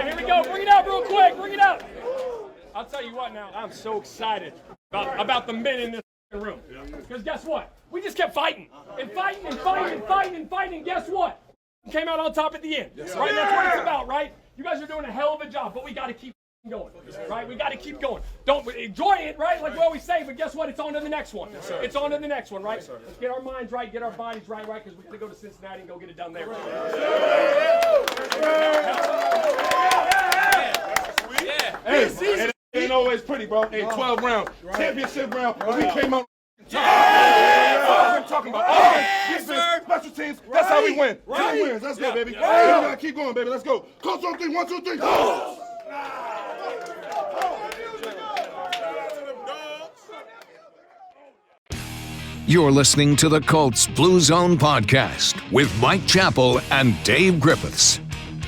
Here we go. Bring it out real quick. Bring it out. I'll tell you what now. I'm so excited about the men in this room. Because guess what? We just kept fighting. And fighting and fighting and fighting and fighting. Guess what? Came out on top at the end. Right? That's what it's about, right? You guys are doing a hell of a job, but we got to keep going, right? We got to keep going. Don't enjoy it, right? Like we always say, but guess what? It's on to the next one. It's on to the next one, right? Let's get our minds right, get our bodies right, because we're going to go to Cincinnati and go get it done there. Hey, it ain't always pretty, bro. Hey, 12 rounds, championship round, but we came out. That's what I'm talking about. Defense, special teams, that's how we win. 2 wins, let's go, baby. We gotta keep going, baby, let's go. Colts on 3, 1, 2, 3, Colts! You're listening to the Colts Blue Zone Podcast with Mike Chappell and Dave Griffiths.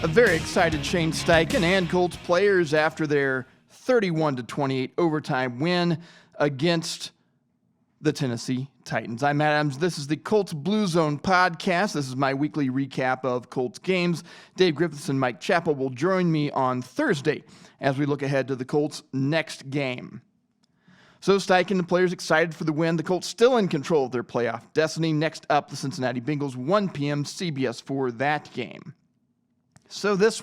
A very excited Shane Steichen and Colts players after their 31-28 overtime win against the Tennessee Titans. I'm Matt Adams. This is the Colts Blue Zone Podcast. This is my weekly recap of Colts games. Dave Griffiths and Mike Chappell will join me on Thursday as we look ahead to the Colts' next game. So Steichen, the players excited for the win. The Colts still in control of their playoff destiny. Next up, the Cincinnati Bengals, 1 p.m. CBS for that game. So this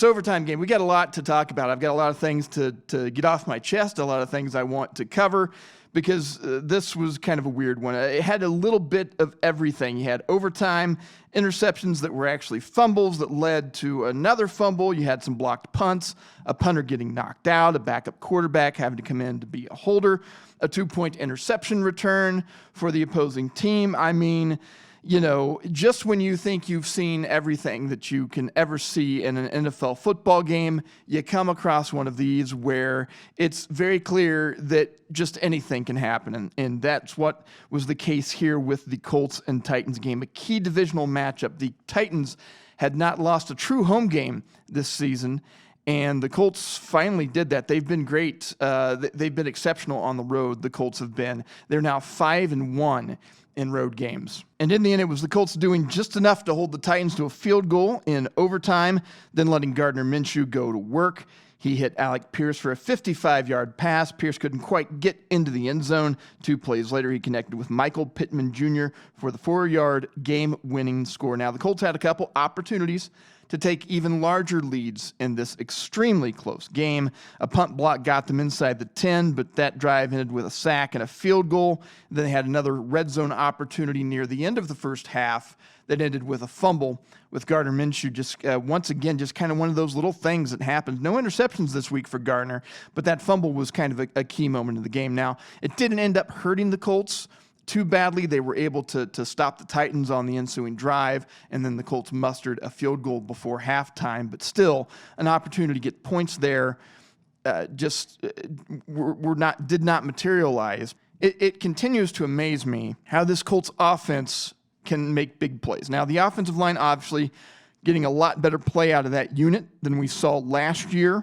overtime game, we got a lot to talk about. I've got a lot of things to get off my chest, a lot of things I want to cover, because this was kind of a weird one. It had a little bit of everything. You had overtime, interceptions that were actually fumbles that led to another fumble. You had some blocked punts, a punter getting knocked out, a backup quarterback having to come in to be a holder, a 2-point interception return for the opposing team. I mean, you know, just when you think you've seen everything that you can ever see in an NFL football game, you come across one of these where it's very clear that just anything can happen. And that's what was the case here with the Colts and Titans game, a key divisional matchup. The Titans had not lost a true home game this season, and the Colts finally did that. They've been great. They've been exceptional on the road, the Colts have been. They're now 5-1 in road games. And in the end, it was the Colts doing just enough to hold the Titans to a field goal in overtime, then letting Gardner Minshew go to work. He hit Alec Pierce for a 55-yard pass. Pierce couldn't quite get into the end zone. 2 plays later, he connected with Michael Pittman Jr. for the 4-yard game-winning score. Now, the Colts had a couple opportunities to take even larger leads in this extremely close game. A punt block got them inside the 10, but that drive ended with a sack and a field goal. Then they had another red zone opportunity near the end of the first half that ended with a fumble with Gardner Minshew. Just once again, just kind of one of those little things that happens. No interceptions this week for Gardner, but that fumble was kind of a key moment in the game. Now, it didn't end up hurting the Colts too badly. They were able to stop the Titans on the ensuing drive, and then the Colts mustered a field goal before halftime, but still an opportunity to get points there did not materialize. It continues to amaze me how this Colts offense can make big plays. Now, the offensive line obviously getting a lot better play out of that unit than we saw last year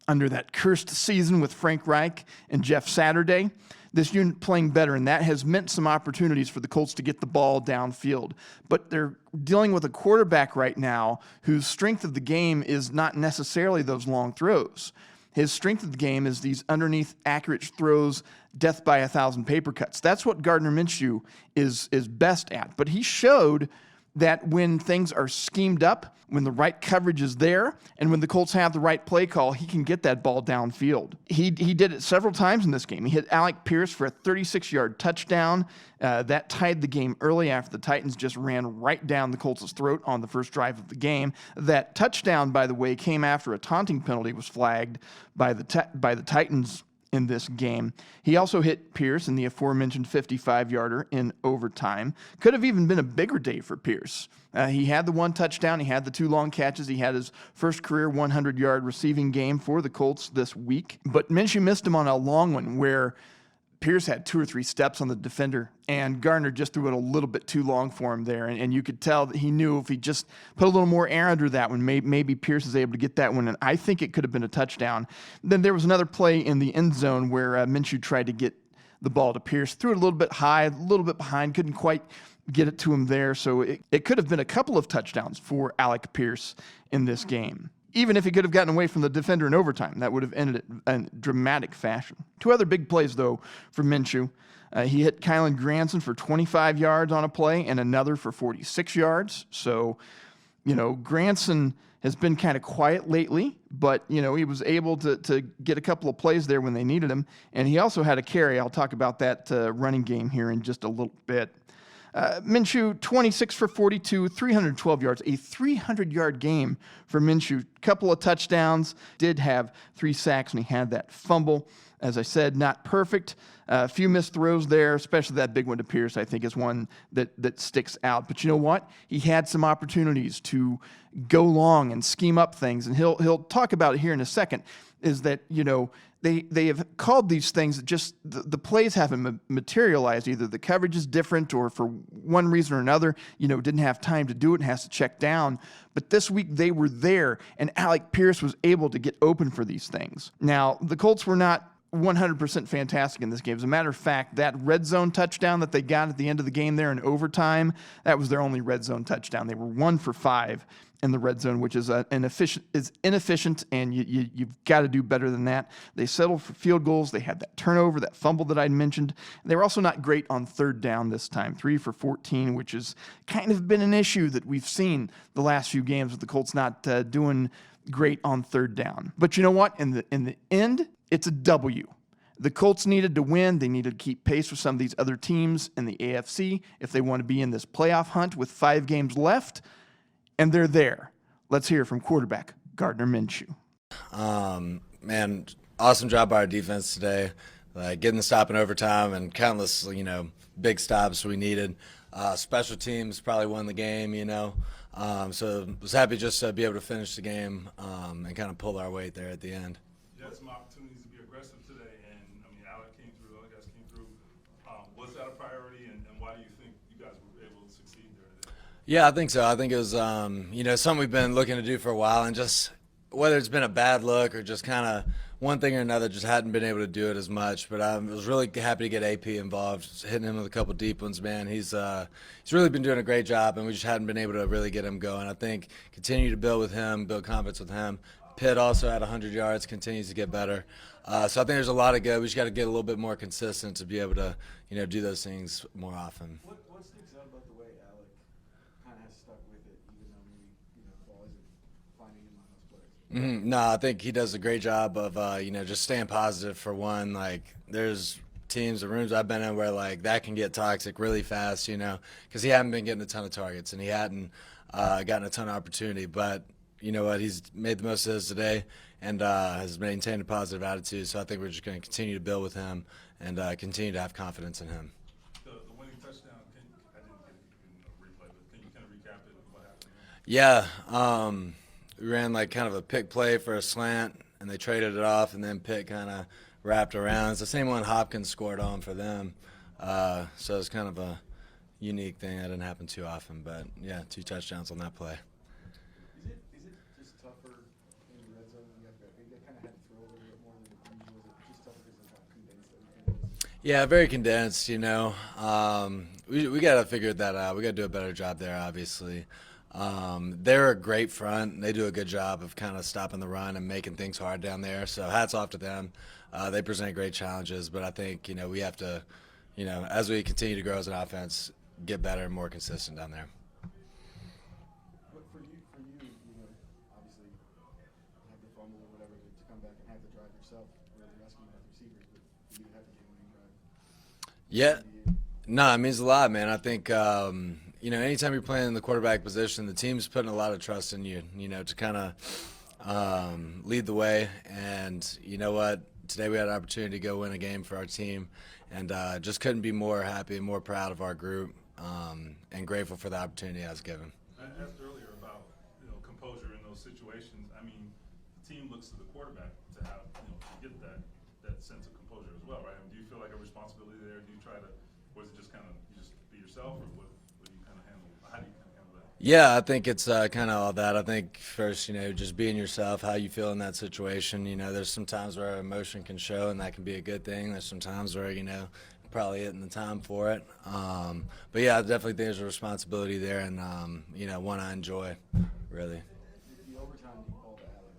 under that cursed season with Frank Reich and Jeff Saturday. This unit playing better, and that has meant some opportunities for the Colts to get the ball downfield. But they're dealing with a quarterback right now whose strength of the game is not necessarily those long throws. His strength of the game is these underneath accurate throws, death by 1,000 paper cuts. That's what Gardner Minshew is best at. But he showed that when things are schemed up, when the right coverage is there, and when the Colts have the right play call, he can get that ball downfield. He did it several times in this game. He hit Alec Pierce for a 36-yard touchdown. That tied the game early after the Titans just ran right down the Colts' throat on the first drive of the game. That touchdown, by the way, came after a taunting penalty was flagged by the Titans in this game. He also hit Pierce in the aforementioned 55-yarder in overtime. Could have even been a bigger day for Pierce. He had the 1 touchdown. He had the 2 long catches. He had his first career 100-yard receiving game for the Colts this week. But Minshew missed him on a long one where Pierce had 2 or 3 steps on the defender, and Gardner just threw it a little bit too long for him there. And you could tell that he knew if he just put a little more air under that one, maybe Pierce is able to get that one. And I think it could have been a touchdown. Then there was another play in the end zone where Minshew tried to get the ball to Pierce, threw it a little bit high, a little bit behind, couldn't quite get it to him there. So it could have been a couple of touchdowns for Alec Pierce in this game. even if he could have gotten away from the defender in overtime, that would have ended it in dramatic fashion. Two other big plays, though, for Minshew. He hit Kylan Granson for 25 yards on a play and another for 46 yards. So, Granson has been kind of quiet lately, but, he was able to get a couple of plays there when they needed him. And he also had a carry. I'll talk about that running game here in just a little bit. Minshew, 26 for 42, 312 yards, a 300-yard game for Minshew. Couple of touchdowns, did have 3 sacks, and he had that fumble. As I said, not perfect. A few missed throws there, especially that big one to Pierce, I think, is one that sticks out. But you know what? He had some opportunities to go long and scheme up things, and he'll talk about it here in a second, is that, they have called these things that just the plays haven't materialized. Either the coverage is different or for one reason or another, didn't have time to do it and has to check down. But this week they were there, and Alec Pierce was able to get open for these things. Now, the Colts were not 100% fantastic in this game. As a matter of fact, that red zone touchdown that they got at the end of the game there in overtime, that was their only red zone touchdown. They were 1 for 5 in the red zone, which is inefficient, and you've got to do better than that. They settled for field goals. They had that turnover, that fumble that I mentioned. They were also not great on third down this time, 3 for 14, which has kind of been an issue that we've seen the last few games with the Colts not doing great on third down. But you know what? In the end, it's a W. The Colts needed to win. They needed to keep pace with some of these other teams in the AFC if they want to be in this playoff hunt with 5 games left, and they're there. Let's hear from quarterback Gardner Minshew. Man, awesome job by our defense today, getting the stop in overtime and countless, big stops we needed. Special teams probably won the game, so was happy just to be able to finish the game and kind of pull our weight there at the end. You had some opportunities to be aggressive today, and Alec came through, other guys came through. Was that a priority, and why do you think you guys were able to succeed there today? Yeah, I think so. I think it was, something we've been looking to do for a while, and just whether it's been a bad look or just kind of one thing or another, just hadn't been able to do it as much. But I was really happy to get AP involved, just hitting him with a couple deep ones, man. He's really been doing a great job, and we just hadn't been able to really get him going. I think continue to build with him, build confidence with him. Pitt also had 100 yards, continues to get better. So I think there's a lot of good. We just got to get a little bit more consistent to be able to, do those things more often. What sticks out about the way Alec kind of has stuck with it, even though maybe the ball isn't finding him on those plays? No, I think he does a great job of, just staying positive for one. There's teams or rooms I've been in where, that can get toxic really fast, because he hadn't been getting a ton of targets and he hadn't gotten a ton of opportunity. But you know what, he's made the most of his today and has maintained a positive attitude. So I think we're just going to continue to build with him and continue to have confidence in him. The winning touchdown, I didn't get it in a replay, but can you kind of recap it? What happened? Yeah, we ran kind of a pick play for a slant, and they traded it off, and then Pitt kind of wrapped around. It's the same one Hopkins scored on for them. So it's kind of a unique thing that didn't happen too often. But, yeah, 2 touchdowns on that play. Is it just tougher in the red zone when you have to kind of had to throw a little bit more than usual? Is it just tougher because of how condensed everything is? Yeah, very condensed, We got to figure that out. We got to do a better job there, obviously. They're a great front. They do a good job of kind of stopping the run and making things hard down there. So hats off to them. They present great challenges, but I think, we have to, as we continue to grow as an offense, get better and more consistent down there. But for you, obviously, have the fumble or whatever to come back and have the drive yourself, really rescuing the receivers, but you have to get winning drive. Yeah. No, it means a lot, man. I think, anytime you're playing in the quarterback position, the team's putting a lot of trust in you, to kind of lead the way. And you know what? Today we had an opportunity to go win a game for our team, and just couldn't be more happy and more proud of our group and grateful for the opportunity I was given. I asked earlier about composure in those situations. The team looks to the quarterback to have to get that sense of composure as well, right? Do you feel like a responsibility there? Do you try to, or is it just kind of you just be yourself, or what do you kind of handle? How do you kind of handle that? Yeah, I think it's kind of all that. I think first, just being yourself, how you feel in that situation. There's some times where emotion can show, and that can be a good thing. There's some times where, probably hitting the time for it. But, yeah, I definitely think there's a responsibility there and, one I enjoy, really. The overtime you called to Alec,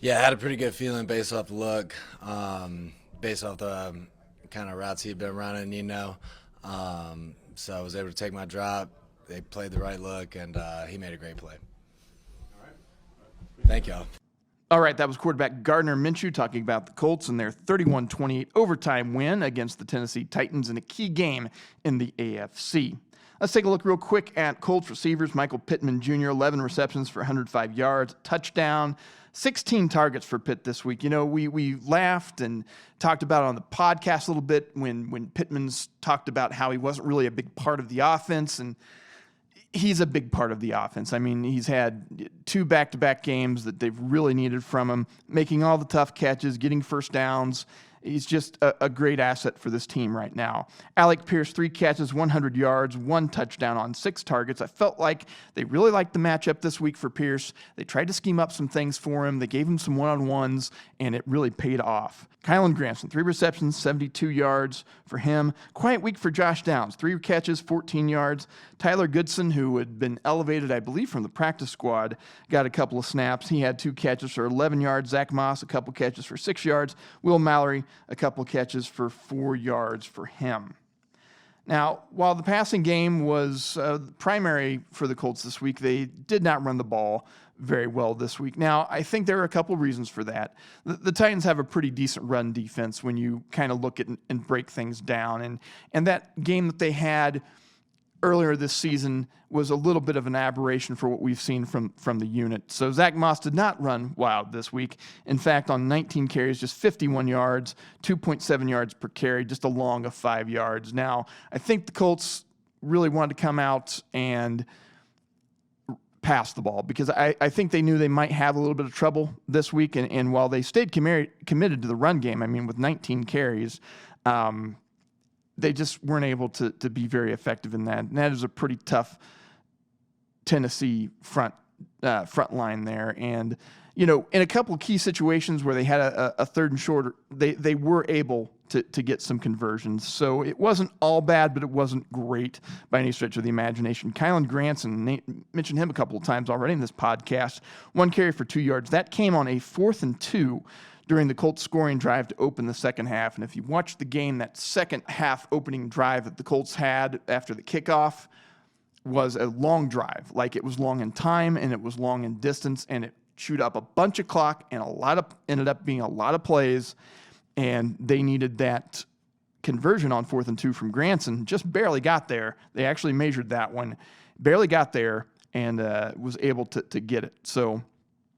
Yeah, I had a pretty good feeling based off the look, based off the kind of routes he'd been running, So I was able to take my drop. They played the right look, and he made a great play. All right. Thank y'all. All right, that was quarterback Gardner Minshew talking about the Colts and their 31-28 overtime win against the Tennessee Titans in a key game in the AFC. Let's take a look real quick at Colts receivers. Michael Pittman Jr., 11 receptions for 105 yards, touchdown, 16 targets for Pitt this week. We laughed and talked about it on the podcast a little bit when Pittman's talked about how he wasn't really a big part of the offense, and he's a big part of the offense. I mean, he's had 2 back-to-back games that they've really needed from him, making all the tough catches, getting first downs. He's just a great asset for this team right now. Alec Pierce, 3 catches, 100 yards, 1 touchdown on 6 targets. I felt like they really liked the matchup this week for Pierce. They tried to scheme up some things for him. They gave him some one-on-ones, and it really paid off. Kylen Granson, 3 receptions, 72 yards for him. Quiet week for Josh Downs, 3 catches, 14 yards. Tyler Goodson, who had been elevated, I believe, from the practice squad, got a couple of snaps. He had 2 catches for 11 yards. Zach Moss, a couple catches for 6 yards. Will Mallory, a couple catches for 4 yards for him. Now, while the passing game was primary for the Colts this week, they did not run the ball very well this week. Now, I think there are a couple reasons for that. The Titans have a pretty decent run defense when you kind of look at and break things down. And that game that they had earlier this season was a little bit of an aberration for what we've seen from the unit. So Zach Moss did not run wild this week. In fact, on 19 carries, just 51 yards, 2.7 yards per carry, just a long of 5 yards. Now, I think the Colts really wanted to come out and pass the ball because I think they knew they might have a little bit of trouble this week. And while they stayed committed to the run game, I mean, with 19 carries, they just weren't able to be very effective in that. And that is a pretty tough Tennessee front line there. And, in a couple of key situations where they had a third and short, they were able to get some conversions. So it wasn't all bad, but it wasn't great by any stretch of the imagination. Kylen Granson, mentioned him a couple of times already in this podcast, 1 carry for 2 yards. That came on a 4th and 2 during the Colts scoring drive to open the second half. And if you watch the game, that second half opening drive that the Colts had after the kickoff was a long drive. Like, it was long in time and it was long in distance, and it chewed up a bunch of clock and ended up being a lot of plays. And they needed that conversion on 4th and 2 from Granson. Just barely got there. They actually measured that one. Barely got there and was able to get it. So,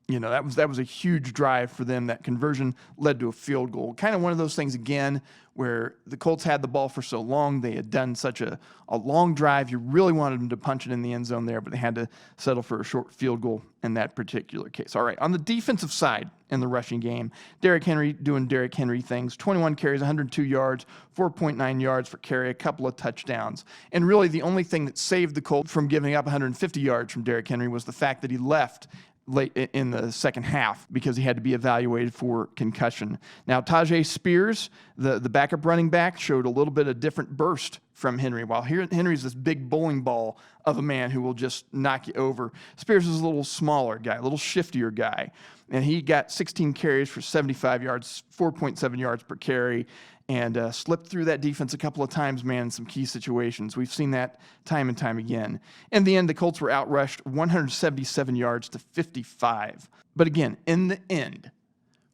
that was a huge drive for them. That conversion led to a field goal. Kind of one of those things, again, where the Colts had the ball for so long. They had done such a long drive. You really wanted them to punch it in the end zone there, but they had to settle for a short field goal in that particular case. All right, on the defensive side in the rushing game, Derrick Henry doing Derrick Henry things. 21 carries, 102 yards, 4.9 yards for carry, a couple of touchdowns. And really the only thing that saved the Colts from giving up 150 yards from Derrick Henry was the fact that he left late in the second half because he had to be evaluated for concussion. Now, Tajay Spears, the backup running back, showed a little bit of different burst from Henry. While Henry's this big bowling ball of a man who will just knock you over, Spears is a little smaller guy, a little shiftier guy. And he got 16 carries for 75 yards, 4.7 yards per carry, and slipped through that defense a couple of times, man, in some key situations. We've seen that time and time again. In the end, the Colts were outrushed 177 yards to 55. But again, in the end,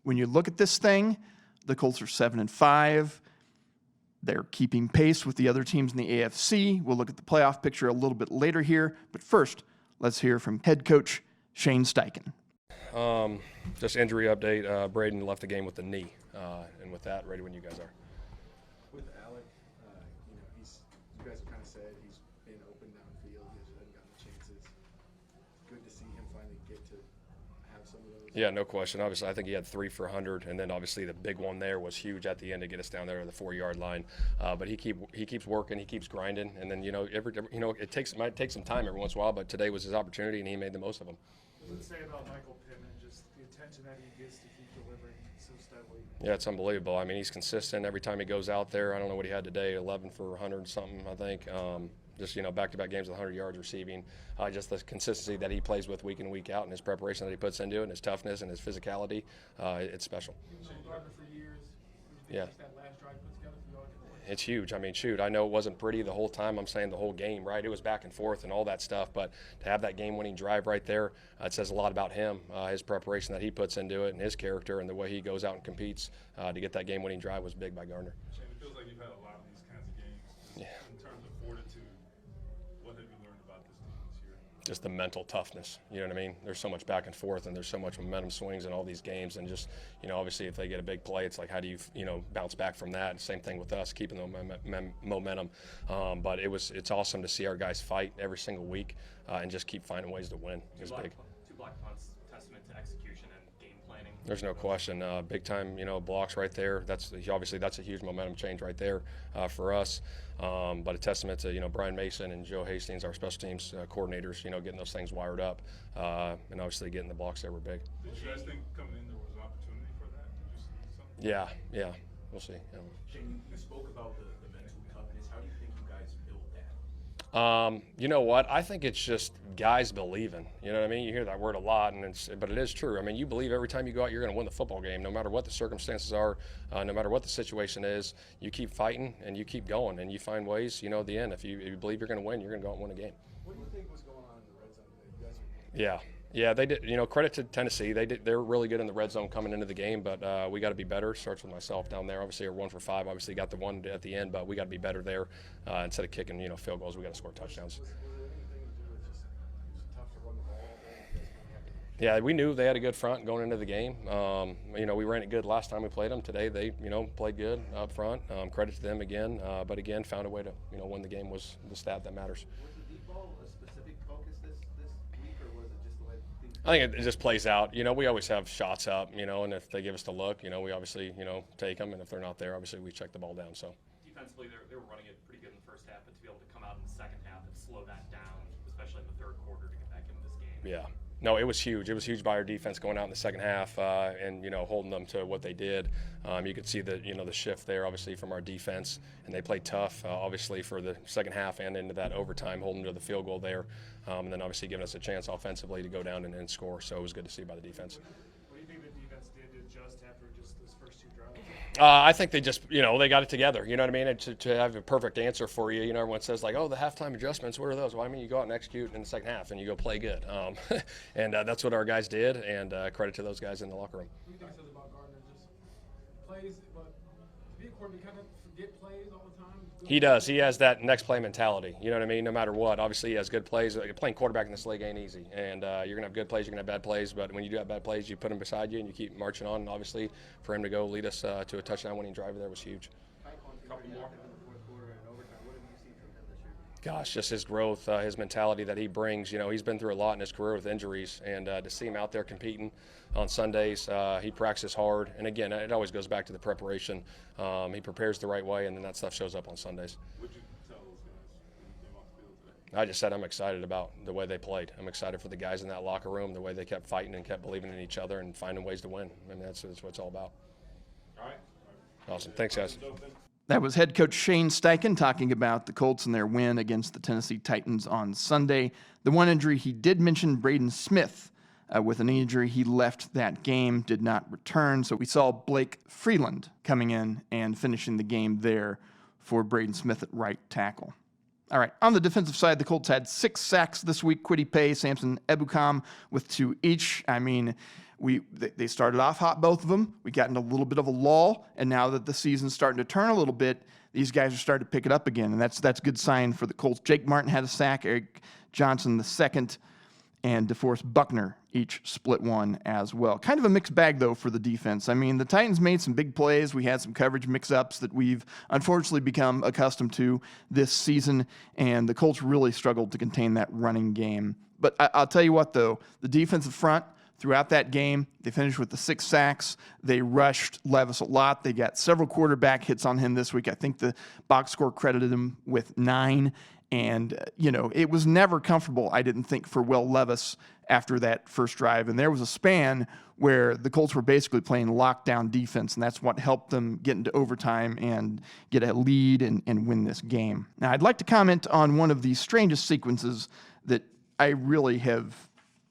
when you look at this thing, the Colts are 7-5. They're keeping pace with the other teams in the AFC. We'll look at the playoff picture a little bit later here. But first, let's hear from head coach Shane Steichen. Just injury update. Braden left the game with the knee. And with that, ready when you guys are. With Alec, you guys have kind of said he's been open downfield. He hasn't gotten the chances. Good to see him finally get to have some of those. Yeah, no question. Obviously, I think he had 3 for 100, and then obviously the big one there was huge at the end to get us down there to the 4-yard line. But he keeps working, he keeps grinding, and then it might take some time every once in a while. But today was his opportunity, and he made the most of them. What does it say about Michael Pittman, just the attention that he gets to keep delivering so steadily? Yeah, it's unbelievable. I mean, he's consistent every time he goes out there. I don't know what he had today, 11 for 100 something, I think. Just, back-to-back games with 100 yards receiving. Just the consistency that he plays with week in, week out, and his preparation that he puts into it, and his toughness and his physicality, it's special. Gardner for years. Yeah. That last drive put together for y'all. It's huge. I mean, shoot, I know it wasn't pretty the whole time. I'm saying the whole game, right? It was back and forth and all that stuff, but to have that game-winning drive right there, it says a lot about him, his preparation that he puts into it, and his character, and the way he goes out and competes to get that game-winning drive was big by Gardner. Shane, it feels like you've had a lot of these kinds of games. In terms of fortitude, what have you learned about this team this year? Just the mental toughness, you know what I mean? There's so much back and forth, and there's so much momentum swings in all these games, and just, obviously if they get a big play, it's like, how do you, bounce back from that? Same thing with us, keeping the momentum. But it's awesome to see our guys fight every single week and just keep finding ways to win. It's big. Two block punts, testament to execution and game planning. There's no question. Big time, blocks right there. That's a huge momentum change right there for us. But a testament to Brian Mason and Joe Hastings, our special teams coordinators, getting those things wired up, and obviously getting the blocks there were big. Did you guys think coming in there was an opportunity for that? Did you see something? Yeah, we'll see. Shane, you spoke about the mental toughness. How do you think you guys built that? You know what? I think it's just guys believing. You know what I mean? You hear that word a lot, but it is true. I mean, you believe every time you go out, you're going to win the football game, no matter what the circumstances are, no matter what the situation is. You keep fighting and you keep going, and you find ways. At the end, if you believe you're going to win, you're going to go out and win a game. What do you think was going on in the red zone today? You guys Yeah, they did. Credit to Tennessee. They're really good in the red zone coming into the game, but we got to be better. Starts with myself down there. Obviously, we're 1 for 5. Obviously, got the one at the end, but we got to be better there. Instead of kicking, field goals, we got to score touchdowns. was there anything to do with just it was tough to run the ball all day? You guys kinda had to- Yeah, we knew they had a good front going into the game. We ran it good last time we played them. Today they, played good up front. Credit to them again, but again, found a way to, win the game was the stat that matters. Was the deep ball a specific focus this week, or was it just the way things? I think it just plays out. We always have shots up, and if they give us the look, we obviously, take them, and if they're not there, obviously we check the ball down. So Defensively, they were running it pretty good in the first half, but to be able to come out in the second half and slow that down, especially in the third quarter, to get back into this game. yeah. No, it was huge. It was huge by our defense going out in the second half and, holding them to what they did. You could see the shift there, obviously, from our defense. And they played tough, obviously, for the second half and into that overtime, holding to the field goal there. And then, obviously, giving us a chance offensively to go down and score. So it was good to see by the defense. What do you think the defense did to adjust after just those first two drives? I think they just, they got it together. You know what I mean? And to have a perfect answer for you, everyone says, like, oh, the halftime adjustments, what are those? Well, I mean, you go out and execute in the second half, and you go play good. And that's what our guys did, and credit to those guys in the locker room. What do you think it says about Gardner? Just plays, but to be a quarterback, kind of forget plays all the time? He does. He has that next play mentality. You know what I mean? No matter what. Obviously, he has good plays. Playing quarterback in this league ain't easy. And you're going to have good plays, you're going to have bad plays. But when you do have bad plays, you put them beside you and you keep marching on. And obviously, for him to go lead us to a touchdown-winning drive there was huge. Couple more in the fourth quarter and overtime. What have you seen from him this year? Gosh, just his growth, his mentality that he brings. He's been through a lot in his career with injuries. And to see him out there competing on Sundays, he practices hard. And, again, it always goes back to the preparation. He prepares the right way, and then that stuff shows up on Sundays. What'd you tell those guys when you came off the field today? I just said I'm excited about the way they played. I'm excited for the guys in that locker room, the way they kept fighting and kept believing in each other and finding ways to win. I mean, that's what it's all about. All right. Awesome. Thanks, guys. That was head coach Shane Steichen talking about the Colts and their win against the Tennessee Titans on Sunday. The one injury he did mention, Braden Smith, with an injury, he left that game, did not return. So we saw Blake Freeland coming in and finishing the game there for Braden Smith at right tackle. All right, on the defensive side, the Colts had 6 sacks this week. Kwity Paye, Samson Ebukam with 2 each. I mean, they started off hot, both of them. We got in a little bit of a lull, and now that the season's starting to turn a little bit, these guys are starting to pick it up again, and that's a good sign for the Colts. Jake Martin had a sack, Eric Johnson the second, and DeForest Buckner each split one as well. Kind of a mixed bag, though, for the defense. I mean, the Titans made some big plays. We had some coverage mix-ups that we've unfortunately become accustomed to this season, and the Colts really struggled to contain that running game. But I'll tell you what, though, the defensive front, throughout that game, they finished with the 6 sacks. They rushed Levis a lot. They got several quarterback hits on him this week. I think the box score credited him with 9. And, it was never comfortable, I didn't think, for Will Levis after that first drive. And there was a span where the Colts were basically playing lockdown defense, and that's what helped them get into overtime and get a lead and win this game. Now, I'd like to comment on one of the strangest sequences that I really have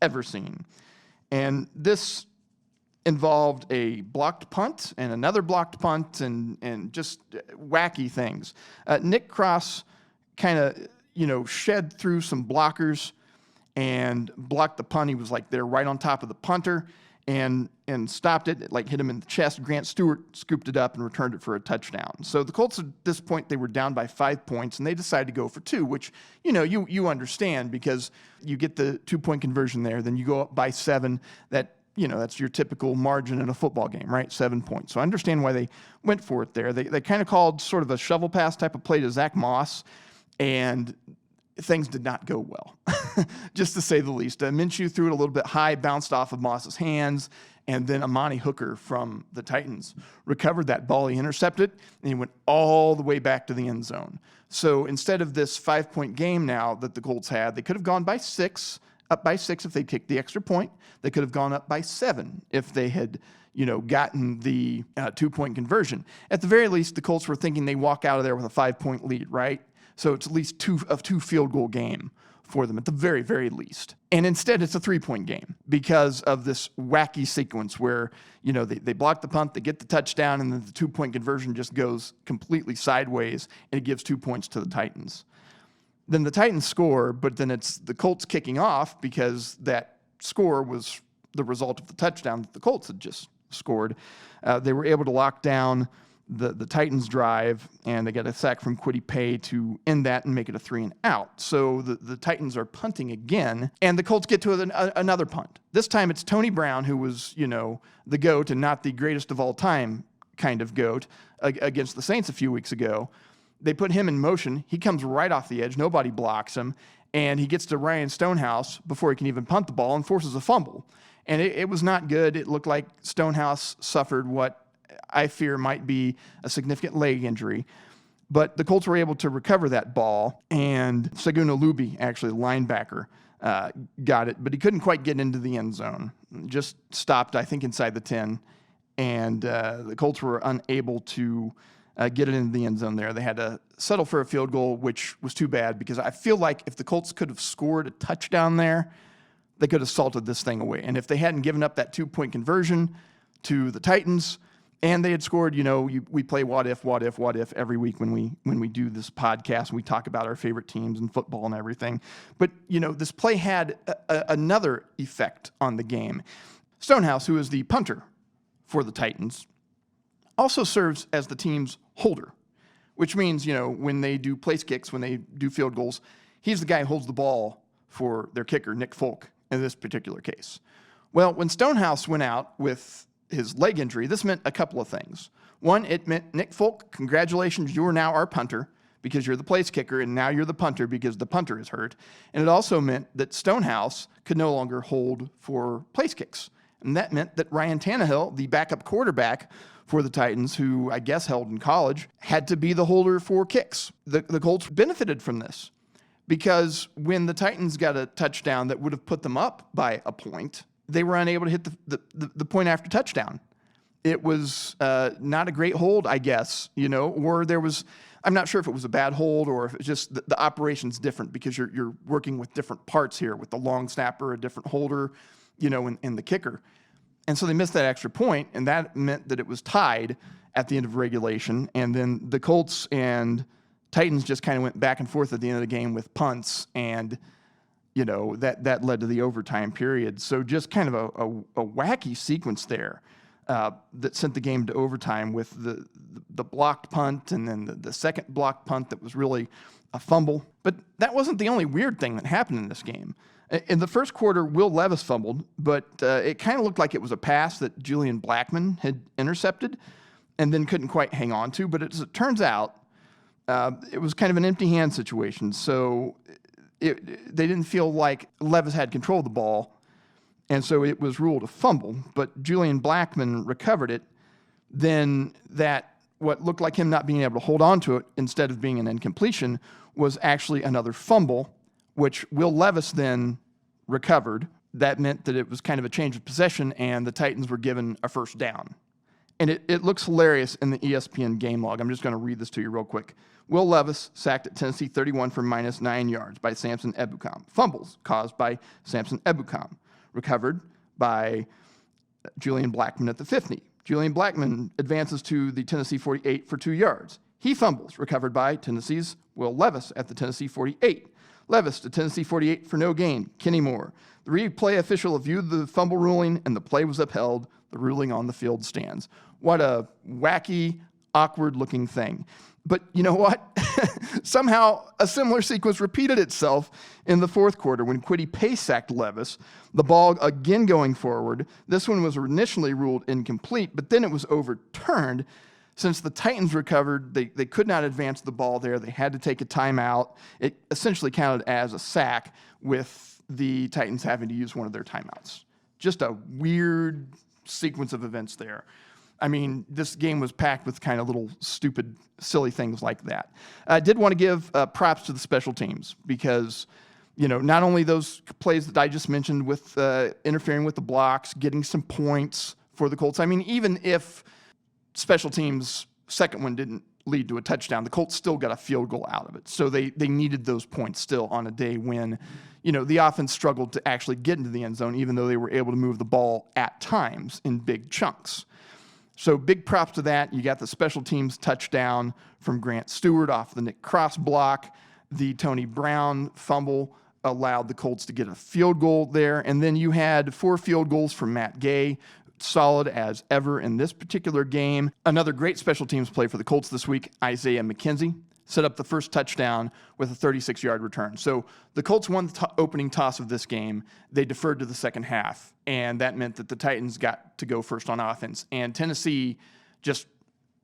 ever seen. And this involved a blocked punt and another blocked punt and just wacky things. Nick Cross kind of, shed through some blockers and blocked the punt. He was there right on top of the punter and stopped it. It hit him in the chest. Grant Stewart scooped it up and returned it for a touchdown. So the Colts at this point, they were down by 5 points and they decided to go for 2, which, you understand because you get the 2-point conversion there. Then you go up by 7. That's your typical margin in a football game, right? 7 points. So I understand why they went for it there. They kind of called sort of a shovel pass type of play to Zach Moss, and things did not go well, just to say the least. Minshew threw it a little bit high, bounced off of Moss's hands, and then Amani Hooker from the Titans recovered that ball. He intercepted, and he went all the way back to the end zone. So instead of this 5-point game now that the Colts had, they could have gone by 6, up by 6 if they kicked the extra point. They could have gone up by 7 if they had, gotten the 2-point conversion. At the very least, the Colts were thinking they walk out of there with a 5-point lead, right? So it's at least 2 field goal game for them at the very, very least. And instead, it's a 3-point game because of this wacky sequence where, they block the punt, they get the touchdown, and then the 2-point conversion just goes completely sideways, and it gives 2 points to the Titans. Then the Titans score, but then it's the Colts kicking off because that score was the result of the touchdown that the Colts had just scored. They were able to lock down the Titans drive, and they got a sack from Kwity Paye to end that and make it a 3-and-out. So the Titans are punting again, and the Colts get to another punt. This time it's Tony Brown, who was, the GOAT and not the greatest of all time kind of GOAT, against the Saints a few weeks ago. They put him in motion. He comes right off the edge. Nobody blocks him, and he gets to Ryan Stonehouse before he can even punt the ball and forces a fumble. And it was not good. It looked like Stonehouse suffered what I fear might be a significant leg injury. But the Colts were able to recover that ball, and Saguna Luby, actually the linebacker, got it, but he couldn't quite get into the end zone. Just stopped, I think, inside the 10, and the Colts were unable to get it into the end zone there. They had to settle for a field goal, which was too bad because I feel like if the Colts could have scored a touchdown there, they could have salted this thing away. And if they hadn't given up that 2-point conversion to the Titans, and they had scored, we play what if every week when we do this podcast and we talk about our favorite teams and football and everything. But, this play had another effect on the game. Stonehouse, who is the punter for the Titans, also serves as the team's holder, which means, when they do place kicks, when they do field goals, he's the guy who holds the ball for their kicker, Nick Folk, in this particular case. Well, when Stonehouse went out with his leg injury, this meant a couple of things. One, it meant, Nick Folk, congratulations, you are now our punter because you're the place kicker, and now you're the punter because the punter is hurt. And it also meant that Stonehouse could no longer hold for place kicks. And that meant that Ryan Tannehill, the backup quarterback for the Titans, who I guess held in college, had to be the holder for kicks. The Colts benefited from this because when the Titans got a touchdown that would have put them up by a point, they were unable to hit the point after touchdown. It was not a great hold, I guess, or there was, I'm not sure if it was a bad hold or if it's just the operation's different because you're working with different parts here with the long snapper, a different holder, and the kicker. And so they missed that extra point, and that meant that it was tied at the end of regulation. And then the Colts and Titans just kind of went back and forth at the end of the game with punts, and that led to the overtime period. So just kind of a wacky sequence there that sent the game to overtime with the blocked punt and then the second blocked punt that was really a fumble. But that wasn't the only weird thing that happened in this game. In the first quarter, Will Levis fumbled, but it kind of looked like it was a pass that Julian Blackmon had intercepted and then couldn't quite hang on to. But as it turns out, it was kind of an empty hand situation. So they didn't feel like Levis had control of the ball, and so it was ruled a fumble. But Julian Blackmon recovered it. Then that what looked like him not being able to hold on to it instead of being an incompletion was actually another fumble, which Will Levis then recovered. That meant that it was kind of a change of possession, and the Titans were given a first down. And it looks hilarious in the ESPN game log. I'm just going to read this to you real quick. Will Levis sacked at Tennessee 31 for -9 yards by Samson Ebukam. Fumbles caused by Samson Ebukam. Recovered by Julian Blackman at the 50. Julian Blackman advances to the Tennessee 48 for 2 yards. He fumbles, recovered by Tennessee's Will Levis at the Tennessee 48. Levis to Tennessee 48 for no gain. Kenny Moore. The replay official viewed the fumble ruling, and the play was upheld. The ruling on the field stands. What a wacky, awkward-looking thing. But you know what? Somehow a similar sequence repeated itself in the fourth quarter when Kwity Pace sacked Levis. The ball again going forward. This one was initially ruled incomplete, but then it was overturned. Since the Titans recovered, they could not advance the ball there. They had to take a timeout. It essentially counted as a sack with the Titans having to use one of their timeouts. Just a weird sequence of events there. I mean, this game was packed with kind of little stupid, silly things like that. I did want to give props to the special teams because, you know, not only those plays that I just mentioned with interfering with the blocks, getting some points for the Colts. I mean, even if special teams' second one didn't lead to a touchdown, the Colts still got a field goal out of it. So they needed those points still on a day when, you know, the offense struggled to actually get into the end zone, even though they were able to move the ball at times in big chunks. So big props to that. You got the special teams touchdown from Grant Stewart off the Nick Cross block. The Tony Brown fumble allowed the Colts to get a field goal there. And then you had 4 field goals from Matt Gay, solid as ever in this particular game. Another great special teams play for the Colts this week, Isaiah McKenzie set up the first touchdown with a 36-yard return. So the Colts won the opening toss of this game. They deferred to the second half, and that meant that the Titans got to go first on offense. And Tennessee just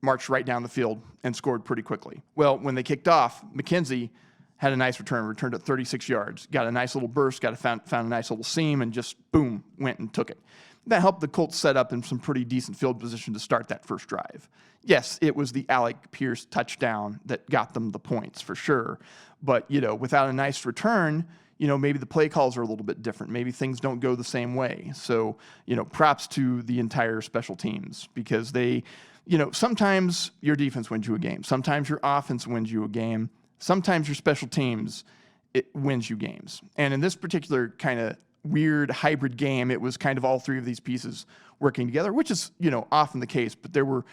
marched right down the field and scored pretty quickly. Well, when they kicked off, McKenzie had a nice returned at 36 yards, got a nice little burst, found a nice little seam, and just, boom, went and took it. That helped the Colts set up in some pretty decent field position to start that first drive. Yes, it was the Alec Pierce touchdown that got them the points for sure. But, you know, without a nice return, you know, maybe the play calls are a little bit different. Maybe things don't go the same way. So, you know, props to the entire special teams because they, you know, sometimes your defense wins you a game. Sometimes your offense wins you a game. Sometimes your special teams, it wins you games. And in this particular kind of weird hybrid game, it was kind of all 3 of these pieces working together, which is, you know, often the case, but there are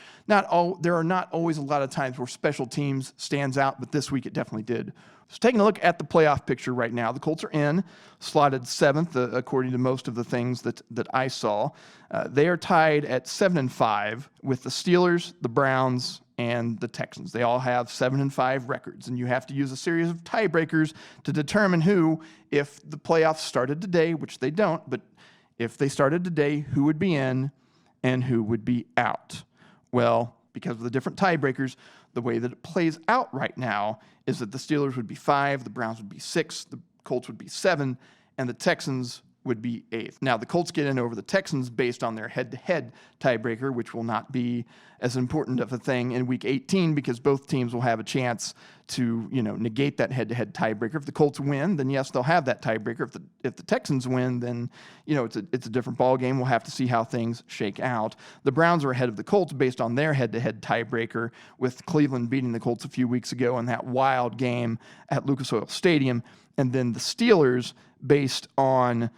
not always a lot of times where special teams stands out, but this week it definitely did. So taking a look at the playoff picture right now, the Colts are in, slotted 7th, according to most of the things that I saw. They are tied at 7-5 with the Steelers, the Browns, and the Texans. They all have 7-5 records, and you have to use a series of tiebreakers to determine who, if the playoffs started today, which they don't, but if they started today, who would be in and who would be out. Well, because of the different tiebreakers, the way that it plays out right now is that the Steelers would be 5, the Browns would be 6, the Colts would be 7, and the Texans would be 8th. Now, the Colts get in over the Texans based on their head-to-head tiebreaker, which will not be as important of a thing in Week 18 because both teams will have a chance to, you know, negate that head-to-head tiebreaker. If the Colts win, then yes, they'll have that tiebreaker. If the Texans win, then, you know, it's a different ball game. We'll have to see how things shake out. The Browns are ahead of the Colts based on their head-to-head tiebreaker, with Cleveland beating the Colts a few weeks ago in that wild game at Lucas Oil Stadium, and then the Steelers based on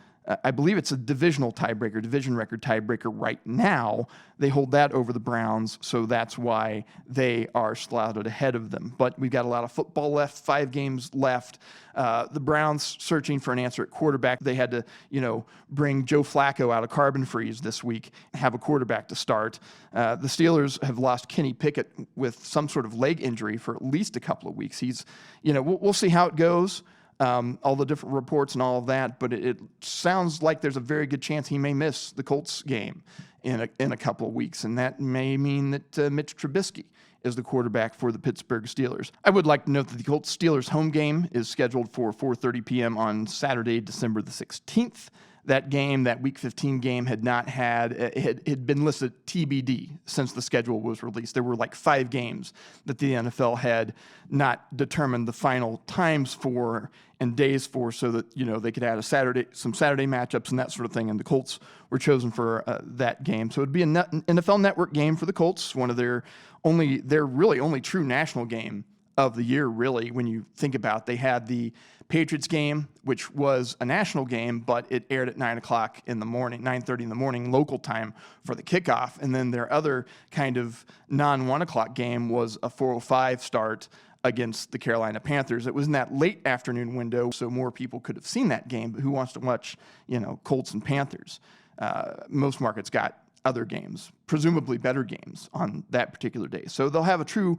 I believe it's a division record tiebreaker right now. They hold that over the Browns, so that's why they are slotted ahead of them. But we've got a lot of football left, 5 games left. The Browns searching for an answer at quarterback. They had to, you know, bring Joe Flacco out of carbon freeze this week, have a quarterback to start. The Steelers have lost Kenny Pickett with some sort of leg injury for at least a couple of weeks. He's, you know, we'll see how it goes. All the different reports and all of that, but it sounds like there's a very good chance he may miss the Colts game in a couple of weeks, and that may mean that Mitch Trubisky is the quarterback for the Pittsburgh Steelers. I would like to note that the Colts Steelers home game is scheduled for 4:30 p.m. on Saturday, December the 16th. that game, that Week 15 game, had not had, it had been listed TBD since the schedule was released. There were like 5 games that the NFL had not determined the final times for and days for, so that, you know, they could add some Saturday matchups and that sort of thing. And the Colts were chosen for that game. So it'd be an NFL Network game for the Colts, one of their really only true national game of the year, really, when you think about it. They had the Patriots game, which was a national game, but it aired at 9:00 in the morning, 9:30 in the morning, local time for the kickoff. And then their other kind of non-1 o'clock game was a 4:05 start against the Carolina Panthers. It was in that late afternoon window, so more people could have seen that game. But who wants to watch, you know, Colts and Panthers? Most markets got other games, presumably better games on that particular day. So they'll have a true,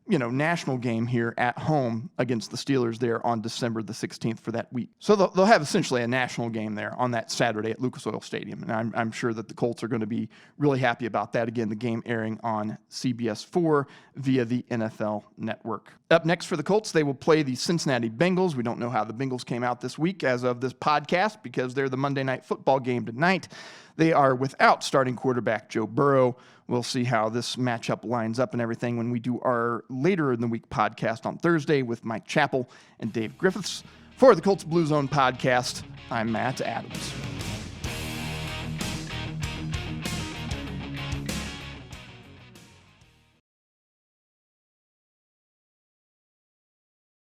you know, national game here at home against the Steelers there on December the 16th for that week. So they'll have essentially a national game there on that Saturday at Lucas Oil Stadium. And I'm sure that the Colts are going to be really happy about that. Again, the game airing on CBS 4 via the NFL Network. Up next for the Colts, they will play the Cincinnati Bengals. We don't know how the Bengals came out this week as of this podcast because they're the Monday Night Football game tonight. They are without starting quarterback Joe Burrow. We'll see how this matchup lines up and everything when we do our later in the week podcast on Thursday with Mike Chappell and Dave Griffiths. For the Colts Blue Zone Podcast, I'm Matt Adams.